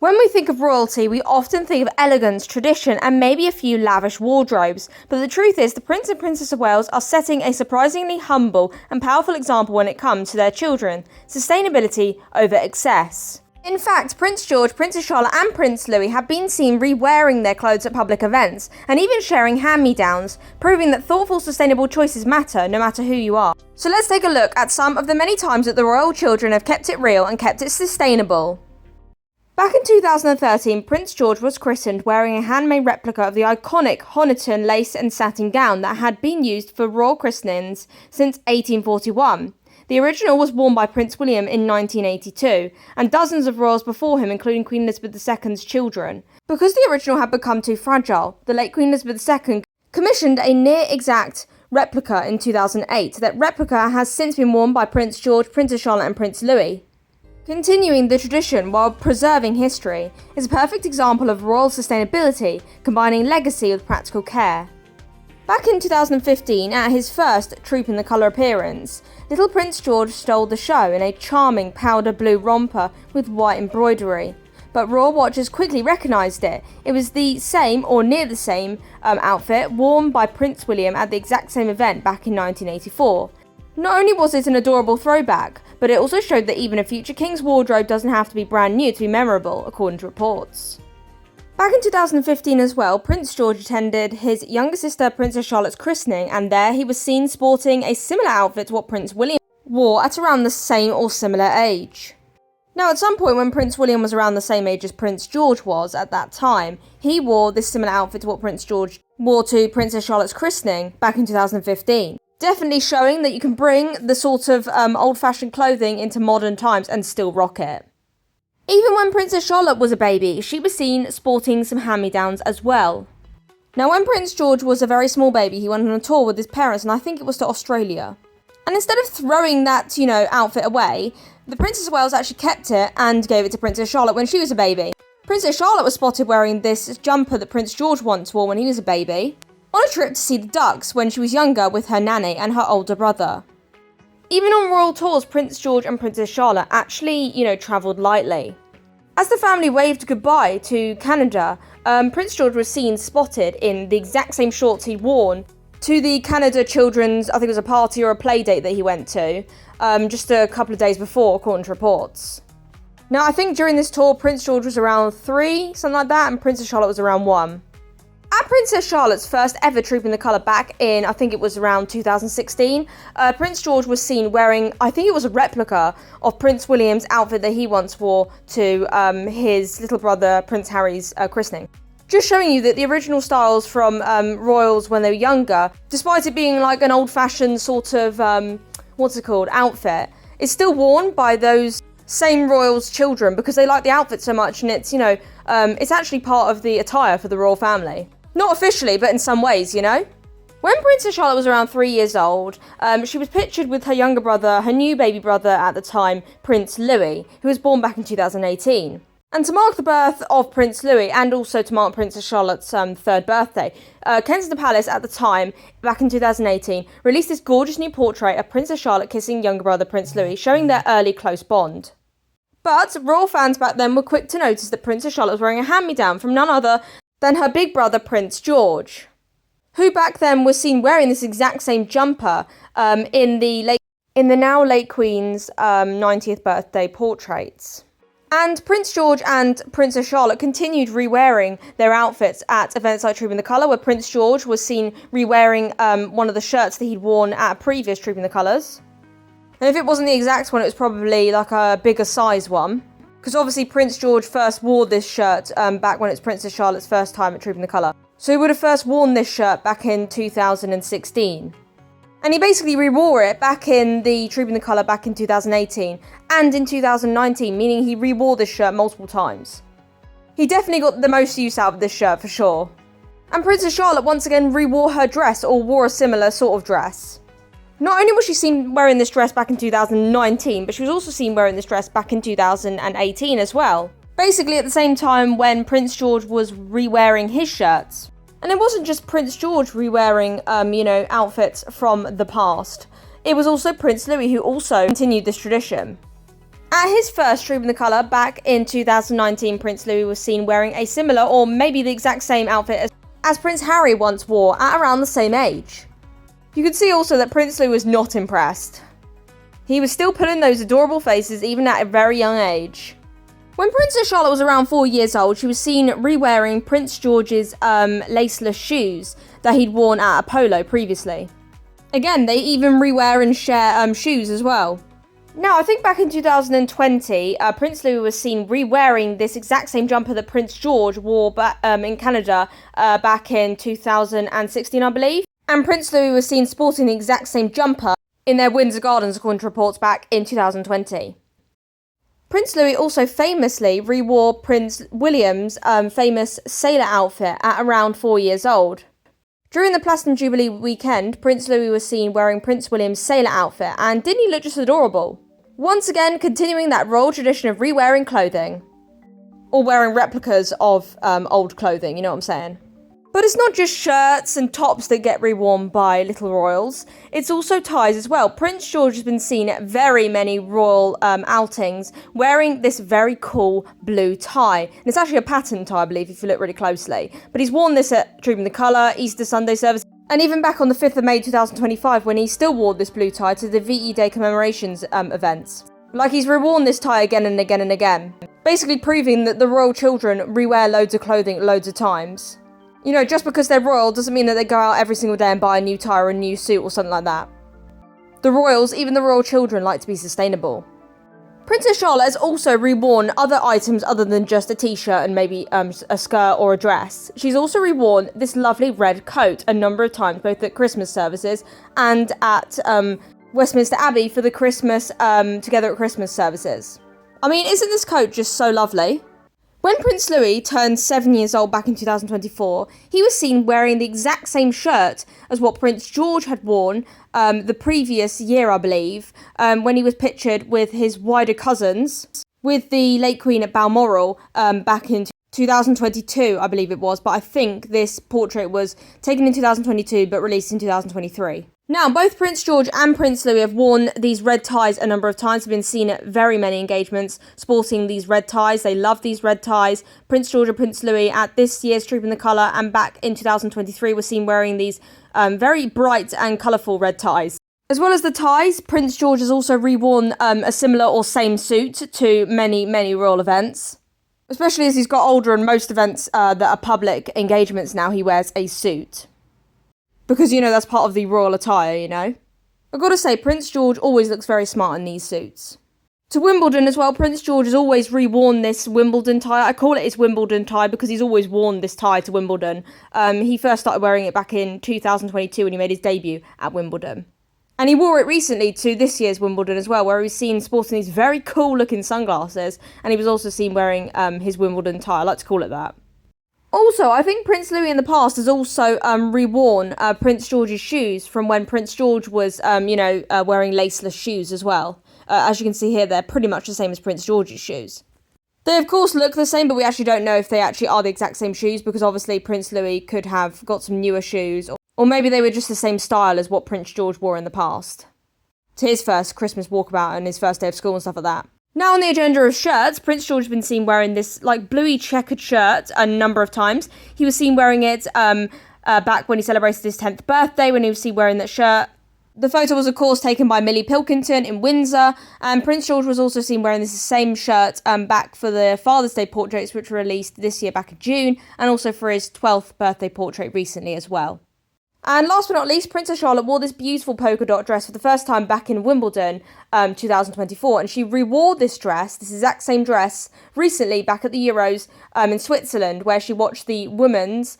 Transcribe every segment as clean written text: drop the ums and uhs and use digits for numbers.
When we think of royalty, we often think of elegance, tradition, and maybe a few lavish wardrobes. But the truth is, the Prince and Princess of Wales are setting a surprisingly humble and powerful example when it comes to their children. Sustainability over excess. In fact, Prince George, Princess Charlotte and Prince Louis have been seen re-wearing their clothes at public events, and even sharing hand-me-downs, proving that thoughtful, sustainable choices matter, no matter who you are. So let's take a look at some of the many times that the royal children have kept it real and kept it sustainable. Back in 2013, Prince George was christened wearing a handmade replica of the iconic Honiton lace and satin gown that had been used for royal christenings since 1841. The original was worn by Prince William in 1982, and dozens of royals before him, including Queen Elizabeth II's children. Because the original had become too fragile, the late Queen Elizabeth II commissioned a near-exact replica in 2008. That replica has since been worn by Prince George, Princess Charlotte and Prince Louis. Continuing the tradition while preserving history is a perfect example of royal sustainability, combining legacy with practical care. Back in 2015, at his first Troop in the Colour appearance, little Prince George stole the show in a charming powder blue romper with white embroidery. But royal watchers quickly recognised it. It was the same, or near the same, outfit worn by Prince William at the exact same event back in 1984. Not only was it an adorable throwback, but it also showed that even a future king's wardrobe doesn't have to be brand new to be memorable, according to reports. Back in 2015 as well, Prince George attended his younger sister Princess Charlotte's christening, and there he was seen sporting a similar outfit to what Prince William wore at around the same or similar age. Now, at some point when Prince William was around the same age as Prince George was at that time, he wore this similar outfit to what Prince George wore to Princess Charlotte's christening back in 2015. Definitely showing that you can bring the sort of old-fashioned clothing into modern times and still rock it. Even when Princess Charlotte was a baby, she was seen sporting some hand-me-downs as well. Now, when Prince George was a very small baby, he went on a tour with his parents, and I think it was to Australia. And instead of throwing that, outfit away, the Princess of Wales actually kept it and gave it to Princess Charlotte when she was a baby. Princess Charlotte was spotted wearing this jumper that Prince George once wore when he was a baby, on a trip to see the ducks when she was younger with her nanny and her older brother. Even on royal tours, Prince George and Princess Charlotte actually, travelled lightly. As the family waved goodbye to Canada, Prince George was seen spotted in the exact same shorts he'd worn to the Canada Children's, I think it was a party or a play date that he went to, just a couple of days before, according to reports. Now, I think during this tour, Prince George was around 3, something like that, and Princess Charlotte was around 1. At Princess Charlotte's first ever Troop in the Colour back in, I think it was around 2016, Prince George was seen wearing, I think it was a replica of Prince William's outfit that he once wore to his little brother Prince Harry's christening. Just showing you that the original styles from royals when they were younger, despite it being like an old-fashioned sort of, outfit, is still worn by those same royals' children because they like the outfit so much, and it's, it's actually part of the attire for the royal family. Not officially, but in some ways, When Princess Charlotte was around 3 years old, she was pictured with her younger brother, her new baby brother at the time, Prince Louis, who was born back in 2018. And to mark the birth of Prince Louis, and also to mark Princess Charlotte's third birthday, Kensington Palace at the time, back in 2018, released this gorgeous new portrait of Princess Charlotte kissing younger brother Prince Louis, showing their early close bond. But royal fans back then were quick to notice that Princess Charlotte was wearing a hand-me-down from none other than her big brother Prince George, who back then was seen wearing this exact same jumper in the now late Queen's 90th birthday portraits. And Prince George and Princess Charlotte continued re-wearing their outfits at events like Troop in the Colour, where Prince George was seen re-wearing one of the shirts that he'd worn at a previous Troop in the Colours. And if it wasn't the exact one, it was probably like a bigger size one. Because obviously Prince George first wore this shirt back when it's Princess Charlotte's first time at Troop in the Colour. So he would have first worn this shirt back in 2016. And he basically re-wore it back in the Troop in the Colour back in 2018 and in 2019, meaning he re-wore this shirt multiple times. He definitely got the most use out of this shirt for sure. And Princess Charlotte once again re-wore her dress, or wore a similar sort of dress. Not only was she seen wearing this dress back in 2019, but she was also seen wearing this dress back in 2018 as well. Basically at the same time when Prince George was re-wearing his shirts. And it wasn't just Prince George re-wearing, outfits from the past. It was also Prince Louis who also continued this tradition. At his first Trooping the Colour back in 2019, Prince Louis was seen wearing a similar or maybe the exact same outfit as Prince Harry once wore at around the same age. You could see also that Prince Louis was not impressed. He was still pulling those adorable faces even at a very young age. When Princess Charlotte was around 4 years old, she was seen re-wearing Prince George's laceless shoes that he'd worn at Apollo previously. Again, they even re-wear and share shoes as well. Now, I think back in 2020, Prince Louis was seen re-wearing this exact same jumper that Prince George wore in Canada back in 2016, I believe. And Prince Louis was seen sporting the exact same jumper in their Windsor Gardens, according to reports back in 2020. Prince Louis also famously re-wore Prince William's famous sailor outfit at around 4 years old. During the Platinum Jubilee weekend, Prince Louis was seen wearing Prince William's sailor outfit, and didn't he look just adorable? Once again, continuing that royal tradition of re-wearing clothing. Or wearing replicas of old clothing, you know what I'm saying? But it's not just shirts and tops that get re-worn by little royals, it's also ties as well. Prince George has been seen at very many royal outings wearing this very cool blue tie. And it's actually a pattern tie, I believe, if you look really closely. But he's worn this at Trooping the Colour, Easter Sunday service, and even back on the 5th of May 2025 when he still wore this blue tie to the VE Day commemorations events. Like he's reworn this tie again and again and again. Basically proving that the royal children re-wear loads of clothing loads of times. You know, just because they're royal doesn't mean that they go out every single day and buy a new tie or a new suit or something like that. The royals, even the royal children, like to be sustainable. Princess Charlotte has also reworn other items other than just a t-shirt and maybe a skirt or a dress. She's also reworn this lovely red coat a number of times, both at Christmas services and at Westminster Abbey for the Christmas Together at Christmas services. I mean, isn't this coat just so lovely? When Prince Louis turned 7 years old back in 2024, he was seen wearing the exact same shirt as what Prince George had worn the previous year, I believe, when he was pictured with his wider cousins, with the late Queen at Balmoral back in 2022, I believe it was, but I think this portrait was taken in 2022 but released in 2023. Now, both Prince George and Prince Louis have worn these red ties a number of times. They've been seen at very many engagements sporting these red ties. They love these red ties. Prince George and Prince Louis at this year's Trooping the Colour and back in 2023 were seen wearing these very bright and colourful red ties. As well as the ties, Prince George has also reworn a similar or same suit to many, many royal events. Especially as he's got older and most events that are public engagements now, he wears a suit. Because, you know, that's part of the royal attire, you know. I've got to say, Prince George always looks very smart in these suits. To Wimbledon as well, Prince George has always reworn this Wimbledon tie. I call it his Wimbledon tie because he's always worn this tie to Wimbledon. He first started wearing it back in 2022 when he made his debut at Wimbledon. And he wore it recently to this year's Wimbledon as well, where he was seen sporting these very cool looking sunglasses. And he was also seen wearing his Wimbledon tie. I like to call it that. Also, I think Prince Louis in the past has also reworn Prince George's shoes from when Prince George was, wearing laceless shoes as well. As you can see here, they're pretty much the same as Prince George's shoes. They, of course, look the same, but we actually don't know if they actually are the exact same shoes because obviously Prince Louis could have got some newer shoes or maybe they were just the same style as what Prince George wore in the past. To his first Christmas walkabout and his first day of school and stuff like that. Now on the agenda of shirts, Prince George has been seen wearing this like bluey checkered shirt a number of times. He was seen wearing it back when he celebrated his 10th birthday when he was seen wearing that shirt. The photo was of course taken by Millie Pilkington in Windsor, and Prince George was also seen wearing this same shirt back for the Father's Day portraits which were released this year back in June, and also for his 12th birthday portrait recently as well. And last but not least, Princess Charlotte wore this beautiful polka dot dress for the first time back in Wimbledon 2024. And she rewore this dress, this exact same dress, recently back at the Euros in Switzerland, where she watched the women's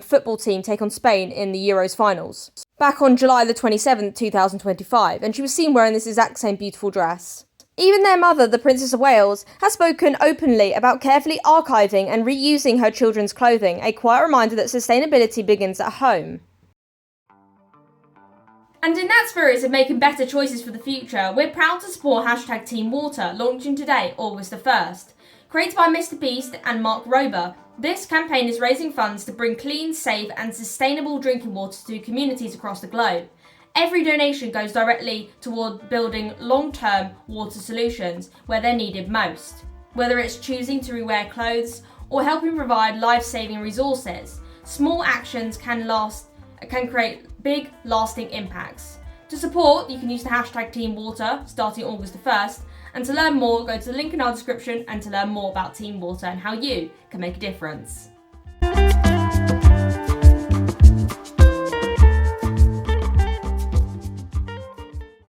football team take on Spain in the Euros finals. Back on July the 27th, 2025. And she was seen wearing this exact same beautiful dress. Even their mother, the Princess of Wales, has spoken openly about carefully archiving and reusing her children's clothing, a quiet reminder that sustainability begins at home. And in that spirit of making better choices for the future, we're proud to support hashtag Team Water, launching today, August the 1st. Created by Mr. Beast and Mark Rober, this campaign is raising funds to bring clean, safe and sustainable drinking water to communities across the globe. Every donation goes directly toward building long-term water solutions where they're needed most. Whether it's choosing to rewear clothes or helping provide life-saving resources, small actions can create big, lasting impacts. To support, you can use the hashtag Team Water starting August the 1st, and to learn more, go to the link in our description and to learn more about Team Water and how you can make a difference.